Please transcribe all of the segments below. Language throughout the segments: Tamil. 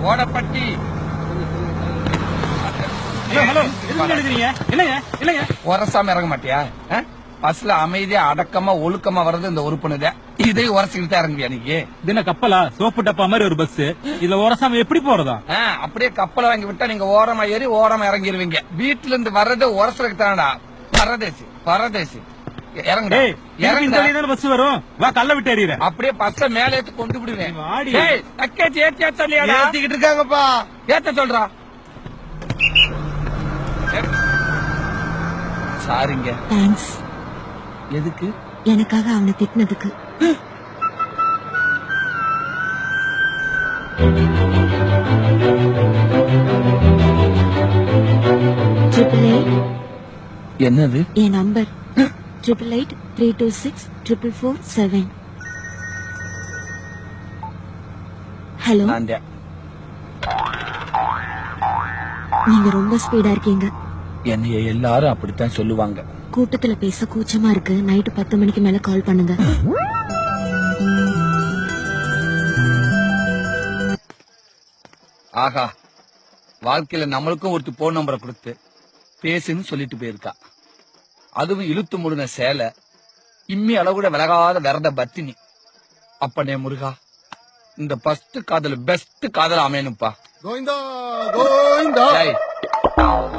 ஓடப்பட்டி. உரசாம இறங்க மாட்டியா? பஸ்ல அமைதியா அடக்கமா ஒழுக்கமா வர்றது இந்த உறுப்பினத. இதை உரசிக்கிட்டு தான் இறங்குவியா நீங்க? தின கப்பலா சோப்பு டப்பா மாதிரி ஒரு பஸ், இதுல உரசாம எப்படி போறதா? அப்படியே கப்பலை வாங்கி விட்டா நீங்க ஓரமா ஏறி ஓரமா இறங்கிருவீங்க. வீட்டுல இருந்து வர்றது உரசுறதுக்கு தானடா. பரதேசி பரதேசி. பஸ் வரும், வா கல்ல விட்டு எறிகிற. அப்படியே பஸ்ஸ மேல ஏத்து கொண்டு விடுவேன். ஏத்திக்கிட்டு இருக்காங்கப்பா. ஏத்த சொல்றா. சாரிங்க. தேங்க்ஸ். எதுக்கு? எனக்காக அவனை திட்டினதுக்கு. என்னது? என் நம்பர் 8883264447. ஹலோ, நீங்க ரொம்ப ஸ்பீடா இருக்கீங்க. என்னைய எல்லாரும் அப்படித்தான் சொல்லுவாங்க. கூட்டத்துல பேச கூச்சமா இருக்கு. நைட்டு 10 மணிக்கு மேல கால் பண்ணுங்க. ஆகா, வாழ்க்கையில நம்மளுக்கும் ஒருத்தி போன் நம்பரை கொடுத்து பேசுன்னு சொல்லிட்டு போயிருக்கா. அதுவும் இழுத்து முடுன சேலை, இம்மி அளவு கூட விலகாத விரத பத்தினி. அப்பனே முருகா, இந்த ஃபர்ஸ்ட் காதல் பெஸ்ட் காதல் அமையனுப்பா. கோவிந்தா கோவிந்தா.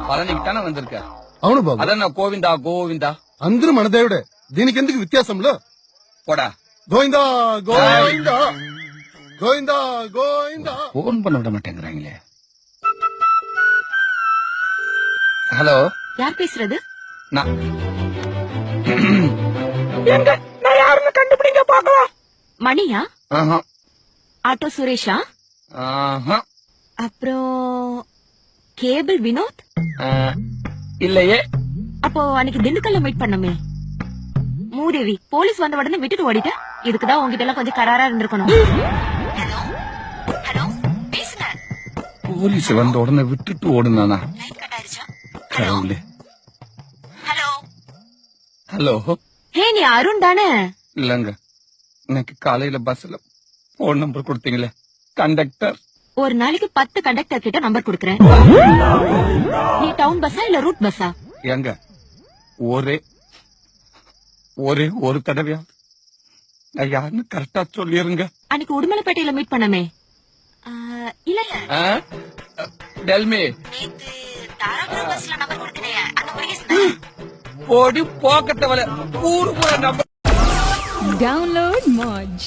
பழனிக்கு தானே வந்திருக்க? అవును బాబు. అదన్నా గోవిందా గోవిందా అందరూ మన దేవుడే, దీనికి ఎందుకు వ్యత్యాసంలో? போடா. గోవిందా గోవిందా గోవిందా గోవిందా. போன் பண்ண விட மாட்டேங்கிறாங்களே. ஹலோ, யார் பேசுறது? நான் யாருன்னு கண்டுபிடிங்க பாக்கலாம். மணியா? ஆட்டோ சுரேஷா? அப்புறம் கேபிள் வினோத்? இல்லையே. அப்போ அன்னைக்கு திண்டுக்கல்ல மீட் பண்ணமே. மூதேவி, போலீஸ் வந்த உடனே விட்டுட்டு ஓடிட்ட. இதுக்குதான் உங்ககிட்ட எல்லாம் கொஞ்சம் கராரா இருந்திருக்கணும். போலீஸ் வந்த உடனே விட்டுட்டு ஓடுனானா? கடவுளே. ஹலோ. ஹே, நீ அருண் தானே? இல்லங்க, இன்னைக்கு காலையில பஸ்ல போன் நம்பர் கொடுத்தீங்களே, கண்டக்டர். ஒரு நாளைக்கு 10 கண்டக்டர் கிட்ட நம்பர் கொடுக்கறேன். நீ டவுன் பஸ்ஸா இல்ல ரூட் பஸ்ஸா? எங்க ஒரே ஒரு தடவையா நான் யாருன்னு கரெக்டா சொல்லிருங்க. அன்னைக்கு உடுமலைப்பேட்டையில மீட் பண்ணமே. இல்ல டெல்மி நம்பர் கொடுத்தனே, அந்த முருகேசன். போடி போக்கத்தவள ஊரு போற நம்பர். Download Moj.